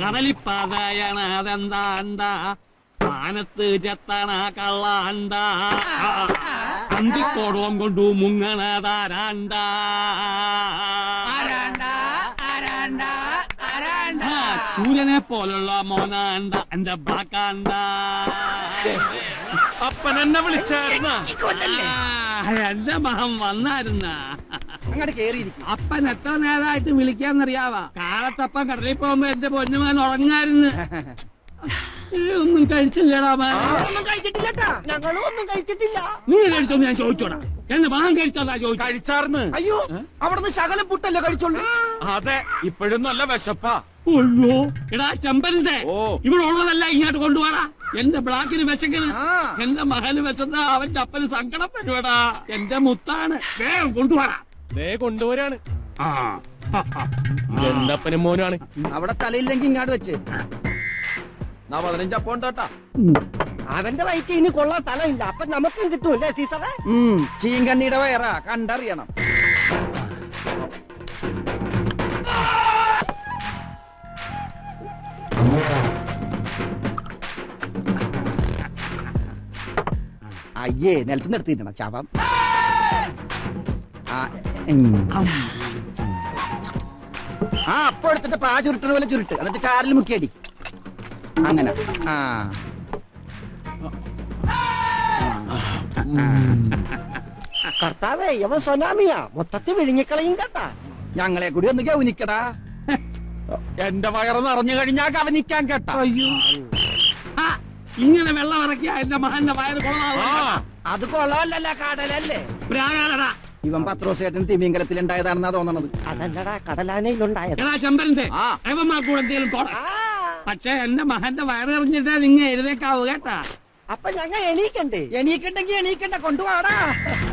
കടലിപ്പാതയാണ് അതെന്താണ്ടാ മാനത്ത് ചെത്തണ കള്ളാണ്ട അന്തിക്കോടോം കൊണ്ടു മുങ്ങണതാരാണ്ട ചൂരനെ പോലുള്ള മോനാണ്ട എന്റെ ബ്ലാക്കാണ്ട. അപ്പൻ എന്നെ വിളിച്ചായിരുന്ന എന്റെ മഹം വന്നായിരുന്ന അങ്ങോട്ട് കേറിയിരിക്കും. അപ്പൻ എത്ര നേരമായിട്ട് വിളിക്കാന്നറിയാവാ. കാലത്തപ്പൻ കടലിൽ പോകുമ്പോ എന്റെ പൊന്നുമാൻ ഉറങ്ങായിരുന്നു. ഒന്നും കഴിച്ചില്ലടാ. ഞങ്ങളും ഒന്നും കഴിച്ചിട്ടില്ല. നീ കഴിച്ചോന്ന് ഞാൻ ചോദിച്ചോടാ. എന്റെ മകൻ കഴിച്ചോടാ ചോദിച്ചു. കഴിച്ചാർന്ന്. അയ്യോ, അവിടുന്ന് ശകലം പുട്ടല്ലേ കഴിച്ചോളൂ. അതെ, ഇപ്പോഴും നല്ല വിശപ്പാ. അയ്യോ എടാ ചെമ്പരന്റെ ഓ, ഇവിടെ ഉള്ളതല്ല ഇങ്ങോട്ട് കൊണ്ടുപോടാ. എന്റെ ബ്ലാക്കിന് വിശക്കണ്, എന്റെ മകന് വിശന്ന അവന്റെ അപ്പന് സങ്കടം വരുവാടാ. എന്റെ മുത്താണ്, വേഗം കൊണ്ടുപോടാ. കൊണ്ടുപോരാണ്. എന്റെ അപ്പനും മോനാണ്. അവിടെ തലയില്ലെങ്കിൽ ഇങ്ങാട് വെച്ച് 15 അപ്പം ഉണ്ടാട്ടാ. അവന്റെ വയറ്റ് ഇനി കൊള്ളാൻ സ്ഥലമില്ല. അപ്പൊ നമുക്കും കിട്ടൂല്ലേ സീസറെ? ചീങ്കണ്ണിയുടെ വയറാ, കണ്ടറിയണം. അയ്യേ, നിലത്ത് നിർത്തിയിട്ടണം ചാവാം. അപ്പൊ എടുത്തിട്ട് പാ ചുരുട്ടണ പോലെ ചുരുട്ട്, എന്നിട്ട് ചാറിൽ മുക്കിയടി. അങ്ങനെ. കർത്താവേ, ഇവൻ സൊനാമിയാ, മൊത്തത്തിൽ വിഴുങ്ങിക്കളയും കേട്ടാ. ഞങ്ങളെ കൂടി ഒന്ന് ഗൗനിക്കടാ. എന്റെ വയറ് നിറഞ്ഞു കഴിഞ്ഞാ കവനിക്കാൻ കേട്ടാ. അയ്യോ, ഇങ്ങനെ വെള്ളം ഇറക്കിയ എന്റെ മകന്റെ വയറ് കൊള്ളാം. അത് കൊള്ളാമല്ല, കടലല്ലേ. പ്രായടാ ഇവൻ പത്രോസേട്ടൻ തിമിംഗലത്തിൽ ഉണ്ടായതാണെന്നാ തോന്നണത്. അതല്ലടാ, കടലാനയിലുണ്ടായത്. എടാ ചെമ്പരന്റെ അവന്മാർക്കൂടെ എന്തെങ്കിലും തോടാ. പക്ഷെ എന്റെ മകന്റെ വയറിറങ്ങിട്ടാ നിങ്ങ എഴുതേക്കാവൂ കേട്ടാ. അപ്പൊ ഞങ്ങൾ എണീക്കണ്ടേ? എണീക്കണ്ടെങ്കിൽ എണീക്കണ്ട, കൊണ്ടുപോടാ.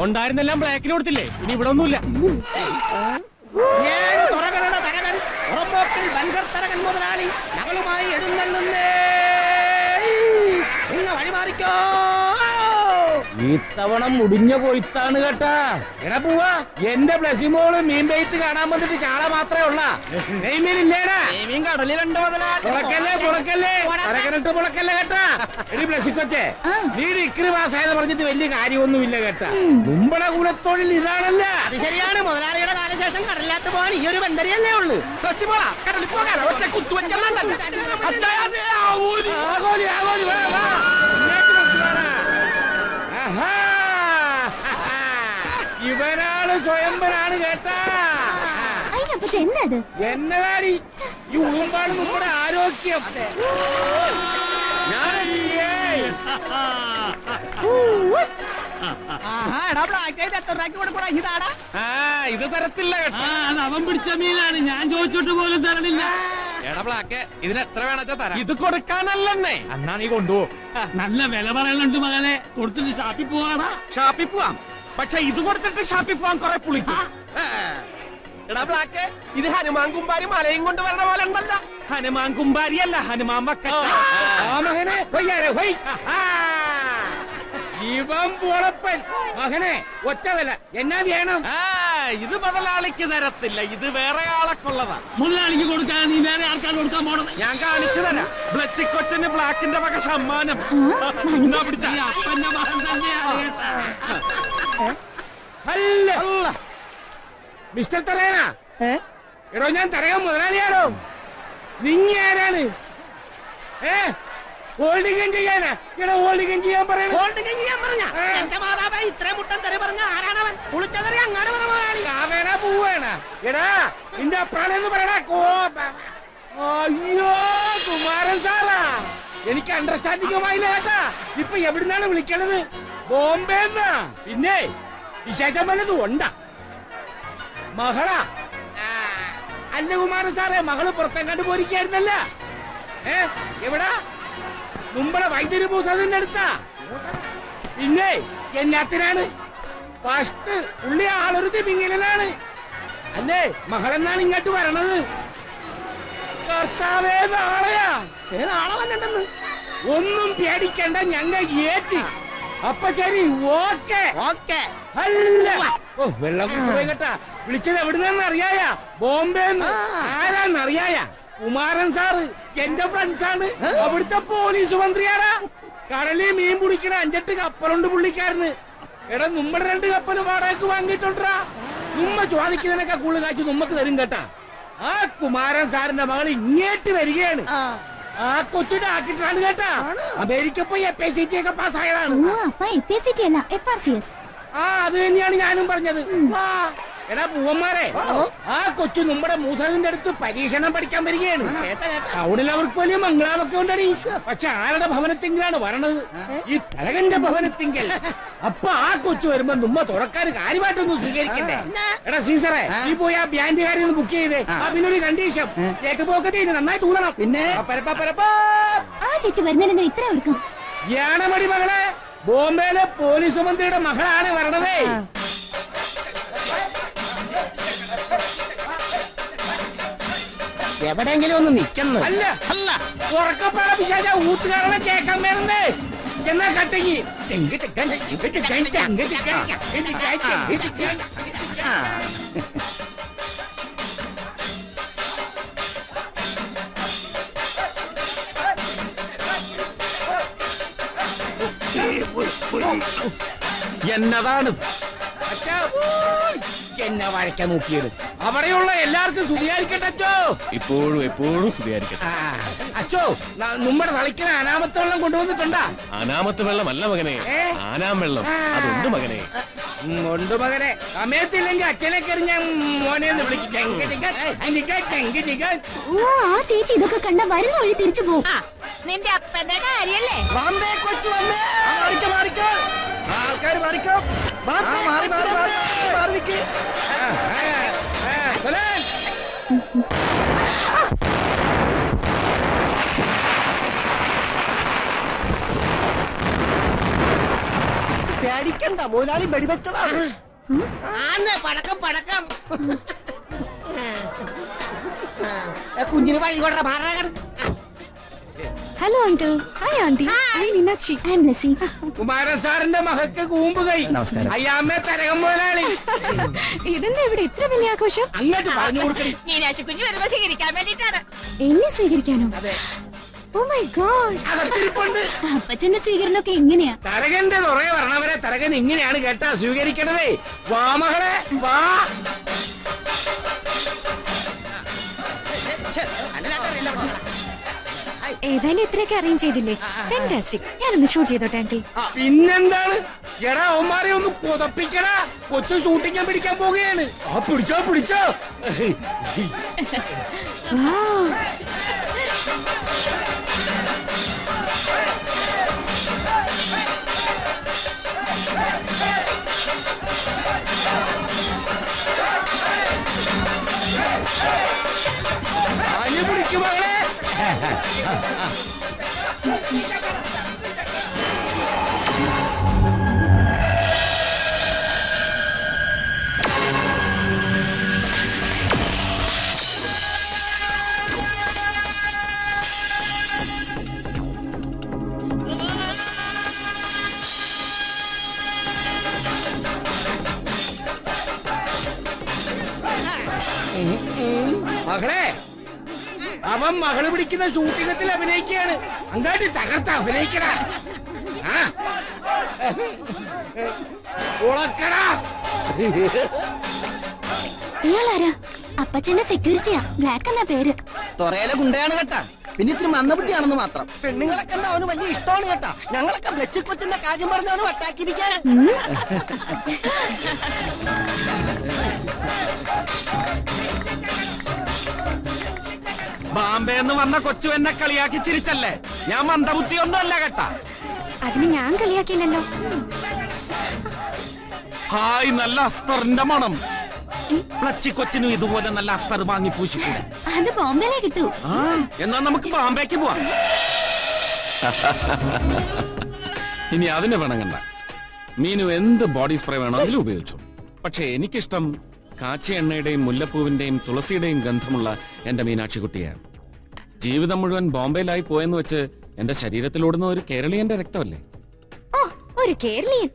ഉണ്ടായിരുന്നെല്ലാം ബ്ലാക്കിന് കൊടുത്തില്ലേ? ഇനി ഇവിടെ ഒന്നുമില്ല. മുതലാളി ഞങ്ങളുമായി എഴുന്നള്ളുന്നേ. നിങ്ങൾ വഴിമാറിക്കോ. ഇത്തവണ മുടിഞ്ഞ കൊയ്ത്താണ് കേട്ടാ. എടാ പോവാ, എന്റെ ബ്ലസിമോള് മീൻ പെയ്ത്ത് കാണാൻ വന്നിട്ട് ചാള മാത്രമേ ഉള്ള. നെയ്മീനില്ലേടാ? മീൻ കടലിലുണ്ടോ മുതലാളി? പുളക്കല്ലേ പുളക്കല്ലേ കേട്ടാ. എടി ബ്ലസിക്കൊച്ചേ, നീ ഡിഗ്രി പാസ്സായെന്ന് പറഞ്ഞിട്ട് വലിയ കാര്യമൊന്നുമില്ല കേട്ടാ. മുമ്പള കുലത്തൊഴിൽ ഇതാണല്ല. അത് ശരിയാണ്. മുതലാളിയുടെ കാലശേഷം കടലിലാത്ത പോകാൻ ഈ ഒരു ബന്ധരിയല്ലേ ഉള്ളൂ. കടലിൽ പോകാൻ ഒറ്റ കുത്തുവെച്ചല്ല. ഇവനാള് സ്വയംവരാണ് കേട്ടാ. എന്നതാടി ഈ ഉളുമ്പാണ് നമ്മുടെ ആരോഗ്യം. ഇത് തരത്തില്ല കേട്ടോ. അവൻ പിടിച്ച മീനാണ്, ഞാൻ ചോദിച്ചിട്ട് പോലും തരണില്ല. എടാ ബ്ലാക്ക്, ഇതിന് എത്ര വേണച്ചാ തരാം. ഇത് കൊടുക്കാനല്ലെന്നേ. എന്നാ നീ കൊണ്ടുപോ. നല്ല വില പറയുന്നുണ്ട് മകനെ. കൊടുത്തിട്ട് ഷാപ്പിൽ പോവാടാ. ഷാപ്പിൽ പോവാം, പക്ഷെ ഇത് കൊടുത്തിട്ട് ഷാപ്പിൽ പോവാൻ കുറെ പുളിക്കും. എടാ ബ്ലാക്ക്, ഇത് ഹനുമാൻ കുമ്പാരി മലയും കൊണ്ട് വരണ പോലെ ഉണ്ടല്ല. ഹനുമാൻ കുമ്പാരിയല്ല, ഹനുമാൻ വക്കച്ച. ഇവൻ പൊളപ്പൻ മകനെ. ഒറ്റ വില എന്നാ വേണം? ഇത് മുതലാളിക്ക് തരത്തില്ല, ഇത് വേറെ ആളൊക്കെള്ളതാ. മുതലാളിക്ക് കൊടുക്കാൻ നീ വേറെ ആൾക്കാർ കൊടുക്കാൻ പോണത് ഞാൻ കാണിച്ചു തരാം. ബ്ലച്ചിക്കൊച്ചന് ബ്ലാക്കിന്റെ വക സമ്മാനം. പിടിച്ച അപ്പന്റെ മകൻ തന്നെയാണ് അല്ല മിസ്റ്റർ തറയണ. എടോ, ഞാൻ തറയാൻ മുതലാളിയാണോ? നിങ്ങ ആരാണ്? ഹോൾഡിംഗ് ചെയ്യാനാ? എടോ, ഹോൾഡിംഗ് ചെയ്യാൻ പറയണ. ഹോൾഡിംഗ് ചെയ്യാൻ പറഞ്ഞ എന്റെ മാതാവേ, ഇത്രയും മുട്ടൻ തെറി പറഞ്ഞ ആരാണവൻ? കുളിച്ചതറി അങ്ങാട് പറഞ്ഞ മുതലാളി. കാവേണ പൂവേണ. എടാ, നിന്റെ അപ്രാണെന്ന് പറയണ. അയ്യോ, കുമാരൻ സാറാ. എനിക്ക് അണ്ടർസ്റ്റാൻഡിംഗുമായില്ല കേട്ടാ. ഇപ്പൊ എവിടുന്നാണ് വിളിക്കണത്? ബോംബെന്നാ. പിന്നെ വിശേഷം വല്ലതും ഉണ്ടാ? മകളാ? അല്ല കുമാരൻ സാറേ, മകള് പുറത്തെങ്ങാണ്ട് പോയിരിക്കായിരുന്നല്ല. എവിടാ? മുമ്പളെ വൈദ്യുതി പൂസതിന്റെ അടുത്താ. പിന്നെ എന്നാത്തിനാണ്? ഫസ്റ്റ് പുള്ളി ആളൊരു തിമിങ്ങലാണ് അല്ലേ? മകളെന്നാണ് ഇങ്ങോട്ട് വരണത്. കർത്താവേ, നാളെയാ? നാളെ വന്നിട്ടെന്ന്. ഒന്നും പേടിക്കണ്ട, ഞങ്ങൾ ഏറ്റി. അപ്പൊ ശരി, ഓക്കെ ഓക്കെ. അല്ല, ഓ വെള്ളം കുടിച്ചു പോയി കേട്ടാ. വിളിച്ചത് എവിടുന്നറിയായ? ബോംബെന്ന്. ആരാന്നറിയായ? കുമാരൻ സാറ് എന്റെ ഫ്രണ്ട്സാണ്. അവിടുത്തെ പോലീസ് മന്ത്രിയാടാ. കടലിൽ മീൻ പിടിക്കണ 5-8 കപ്പലുണ്ട് പുള്ളിക്കാരന്. എടാ നമ്മുടെ 2 കപ്പല് വാടകയ്ക്ക് വാങ്ങിയിട്ടുണ്ടാ. നമ്മ ചോദിക്കുന്നതിനൊക്കെ കൂടുതൽ കാഴ്ച നമ്മക്ക് തരും കേട്ടാ. ആ കുമാരൻ സാറിന്റെ മകൾ ഇങ്ങേട്ട് വരികയാണ്. ആ കൊച്ചിന്റെ ആക്കിട്ടാണ് കേട്ടാ. അമേരിക്ക പോയി FACT ഒക്കെ പാസ്സായതാണ്. ആ അത് തന്നെയാണ് ഞാനും പറഞ്ഞത്. എടാ പൂവന്മാരെ, ആ കൊച്ചു നമ്മുടെ മൂസറിന്റെ അടുത്ത് പരീക്ഷണം പഠിക്കാൻ വരികയാണ്. ടൗണിൽ അവർക്ക് വലിയ മംഗളാവൊക്കെ ഉണ്ടടി. പക്ഷെ ആരുടെ ഭവനത്തിങ്കിലാണ് വരണത്? ഈ തലകന്റെ ഭവനത്തിങ്കൽ. അപ്പൊ ആ കൊച്ചു വരുമ്പോ നമ്മ തുറക്കാൻ കാര്യമായിട്ടൊന്നും സ്വീകരിക്കണ്ടേ? എടാ സീസറെ, നീ പോയി ആ ബാൻഡുകാരി ഒന്ന് ബുക്ക് ചെയ്തേ. പിന്നൊരു കണ്ടീഷൻ, പോക്കറ്റ് നന്നായിട്ട് ഊതണം. പിന്നെ ചേച്ചി വരുന്നതിന് ഇത്ര ഒരുക്കും. യാണമടി മകളെ, ബോംബെയിലെ പോലീസ് മന്ത്രിയുടെ മകളാണ് വരണതേ. എവിടെയെങ്കിലും ഒന്ന് നിക്കുന്നു. അല്ല അല്ല, ഉറക്കപ്പാട പിശാച ഊത്തുകാരനെ കേൾക്കാൻ വരുന്നേ. എന്നാ കട്ടങ്ങി എന്നതാണ് എന്നെ വഴക്കാൻ നോക്കിയത്? അവിടെയുള്ള എല്ലാവർക്കും സ്തുതിയായിരിക്കട്ടെ അച്ചോ. ഇപ്പോഴും എപ്പോഴും സ്തുതിയായിരിക്കട്ടെ. അച്ചോ, നമ്മുടെ തളിക്കുന്ന അനാമത്തെ വെള്ളം കൊണ്ടുവന്നിട്ടുണ്ടാ? അനാമത്ത് വെള്ളമല്ല മകനെ, ആനാം വെള്ളം. അതുണ്ട് മകനെ. ഉണ്ട് മകനെ. സമയത്തില്ലെങ്കിൽ അച്ഛനെ കയറി ഞാൻ മോനെ വിളിക്കും. ആ ചേച്ചി ഇതൊക്കെ കണ്ട വരുന്ന വഴി തിരിച്ചു പോകും. നിന്റെ അപ്പന്റെ കാര്യല്ലേ? ബാംബെ കൊച്ചു വന്നേ. ആൾക്കാർ മാറിക്കോ. മാറി നിൽക്ക്. പേടിക്കണ്ട, മുതലാളി വെടിവെച്ചതാണ്. പടക്കം പടക്കം. കുഞ്ഞിന് വഴി കൊണ്ട മാറാ. Hello uncle. Hi aunty. Hi Meenakshi. I M Blessy. Kumaran സാറിന്റെ മകൾക്ക് കൂമ്പ് കൈ. അയ്യാമ്മേ തരകം മുതലാളി. ഇതെന്താ ഇവിടെ ഇത്ര വലിയ ആഘോഷം? അങ്ങോട്ട് പറഞ്ഞു കൊടുക്കണി. മീനാക്ഷി കുഞ്ഞു വരുമ്പോ സ്വീകരിക്കാൻ വേണ്ടിട്ടാണ്. എന്നെ സ്വീകരിക്കാനോ? Oh my God. അകത്തിരിപ്പുണ്ട്. അപ്പച്ചന്റെ സ്വീകരണമൊക്കെ എങ്ങനെയാ? തരകന്റെ തുറയെ വരണവരെ തരകൻ ഇങ്ങനെയാണ് കേട്ടാ സ്വീകരിക്കണതേ. വാ മകളെ വാ. ഏതായാലും ഇത്രയൊക്കെ അറേഞ്ച് ചെയ്തില്ലേ? ഫാന്റാസ്റ്റിക്. ഞാനൊന്ന് ഷൂട്ട് ചെയ്തോട്ടെ ആന്റി. പിന്നെന്താണ്? എടാ അവന്മാരെ ഒന്ന് കൊതപ്പിക്കടാ. കൊച്ചു ഷൂട്ടിക്കാൻ പിടിക്കാൻ പോവുകയാണ്. ആ പിടിച്ചോ പിടിച്ചോ. പിടിക്കും മകളെ. മകളെ, അവൻ മകള് പിടിക്കുന്ന ഷൂട്ടിംഗത്തിൽ അഭിനയിക്കുകയാണ്. അങ്ങാട്ടി തകർത്ത് അഭിനയിക്കണ. ഉളക്കടാ. ഇയാളാരാ? അപ്പച്ചന്റെ സെക്യൂരിറ്റിയാ. ബ്ലാക്ക് എന്നാ പേര്. തൊറയിലെ ഗുണ്ടയാണ് കേട്ടാ. പിന്നെ ഇത്തിരി മന്ദബുദ്ധിയാണെന്ന് മാത്രം. പെണ്ണുങ്ങളൊക്കെ ഉണ്ട്, അവന് വലിയ ഇഷ്ടമാണ് കേട്ടാ. ഞങ്ങളൊക്കെ ബ്ലച്ചി കൊച്ചിന്റെ കാര്യം പറഞ്ഞ് അവന് വട്ടാക്കിയിരിക്കാൻ. ബാംബെ എന്ന് വന്ന കൊച്ചു എന്നെ കളിയാക്കി ചിരിച്ചല്ലേ? ഞാൻ മന്ദബുദ്ധി ഒന്നും അല്ല കേട്ടാ. അതിന് ഞാൻ കളിയാക്കിയില്ലല്ലോ. ഹായ്, നല്ല അസ്തറിന്റെ മണം. പ്ലച്ചി കൊച്ചിനും ഇതുപോലെ നല്ല അസ്തർ വാങ്ങി പൂശിക്കൂടെ? അത് ബോംബെയിലേ കിട്ടൂ. എന്നാ നമുക്ക് ബാംബേക്ക് പോവാം. ഇനി അതിനെ വേണമെണ്ട. മീനു എന്ത് ബോഡി സ്പ്രേ വേണോ അതിൽ ഉപയോഗിച്ചു. പക്ഷെ എനിക്കിഷ്ടം കാച്ചി എണ്ണയുടെയും മുല്ലപ്പൂവിന്റെയും തുളസിയുടെയും ഗന്ധമുള്ള എന്റെ മീനാക്ഷിക്കുട്ടിയാണ്. ജീവിതം മുഴുവൻ ബോംബെയിലായി പോയെന്ന് വെച്ച് എന്റെ ശരീരത്തിലോടുന്ന ഒരു കേരളീയന്റെ രക്തമല്ലേ? ഓ, ഒരു കേരളീയൻ.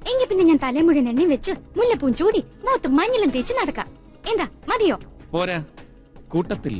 എങ്കി പിന്നെ ഞാൻ തലേ മുഴുവൻ എണ്ണയും വെച്ച് മുല്ലപ്പൂവും ചൂടി മുഖത്ത് മഞ്ഞളും തേച്ച് നടക്കാം. എന്താ മതിയോ? പോരാ, കൂട്ടത്തിൽ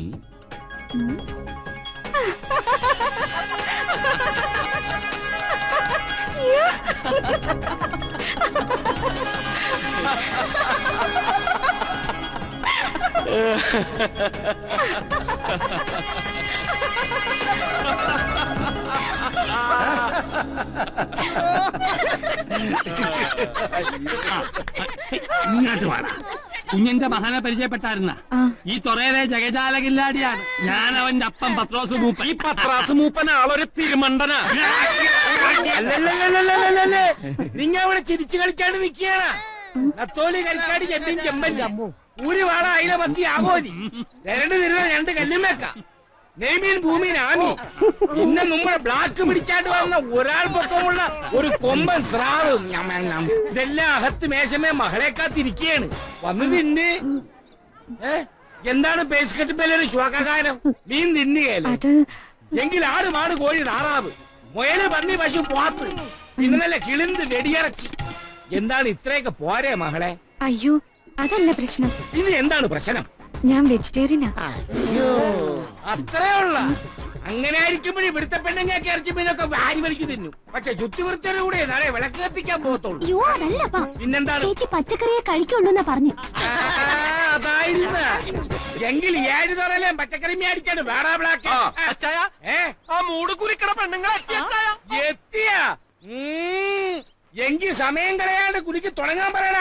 ഇങ്ങോട്ട് വേണം. കുഞ്ഞിന്റെ മകനെ പരിചയപ്പെട്ടായിരുന്ന ആ. ഈ തൊറയിലെ ജഗജാലകില്ലാടിയാണ്. ഞാൻ അവന്റെ അപ്പം പത്രോസ് മൂപ്പ. ഈ പത്രാസ് മൂപ്പൻ ആളൊരു തിരുമണ്ടനാ. അല്ലല്ലല്ലല്ലല്ലല്ലല്ലേ. നിങ്ങ അവിടെ ചിരിച്ചു കളിച്ചാണ്ട് നിക്കുകയാണ്. നത്തോലി കളിക്കാടി ചെമ്പിൻ ചെമ്പല്ല ഒരു വാള അയില മത്തി ആകോലി രണ്ട് തരുന്ന രണ്ട് കല്ലുമേക്ക നെയ്മീൻ ഭൂമീൻ ആമി പിന്നെ നമ്മുടെ ബ്ലാക്ക് പിടിച്ചാണ്ട് വന്ന ഒരാൾ പൊക്കമുള്ള ഒരു കൊമ്പൻ സ്രാവ് ഇതെല്ലാം അകത്ത് മേശമേ മകളെ കാത്തിരിക്കുകയാണ് വന്ന് തിന്ന് എന്താണ് പേസ്കറ്റ് ബെല്ലൊരു ശ്വാകാരം മീൻ തിന്നുകയല്ലേ അത് എങ്കിൽ ആട് മാട് കോഴി താറാവ് മുയല് പന്നി പശു പോത്ത് പിന്നെ നല്ല കിളിന്ത് വെടിയിറച്ചി എന്താണ് ഇത്രയൊക്കെ പോരെ മകളെ അയ്യോ അതല്ല പ്രശ്നം. ഇത് എന്താണ് പ്രശ്നം ഞാൻ വെജിറ്റേറിയനാ. അയ്യോ അത്രേ ഉള്ള അങ്ങനെ ആയിരിക്കുമ്പോഴേ ഇവിടുത്തെ പെണ്ണുങ്ങൾക്ക് ഇറച്ചി മീനൊക്കെ വാരി വലിച്ചു തിന്നു പക്ഷെ ചുറ്റുവൃത്തിയുടെ കൂടെ നാളെ വിളക്ക് കത്തിക്കാൻ പോകത്തുള്ളൂ. അയ്യോ അതല്ലപ്പാ, പിന്നെന്താണ് ചേച്ചി പച്ചക്കറിയെ കഴിക്കുള്ളൂ എന്നാ പറഞ്ഞു. അതായിരുന്നു എങ്കിൽ 7 തുറയിലെ പച്ചക്കറി മേടിക്കാണ് വേടാ ബ്ലാക്ക്. അച്ചായ ഏ ആ മൂട് കുറിക്കണ പെണ്ണുങ്ങളെ എത്തിയ എങ്കിൽ സമയം കളയാണ്ട് കുടിക്ക് തുടങ്ങാൻ പറയണ.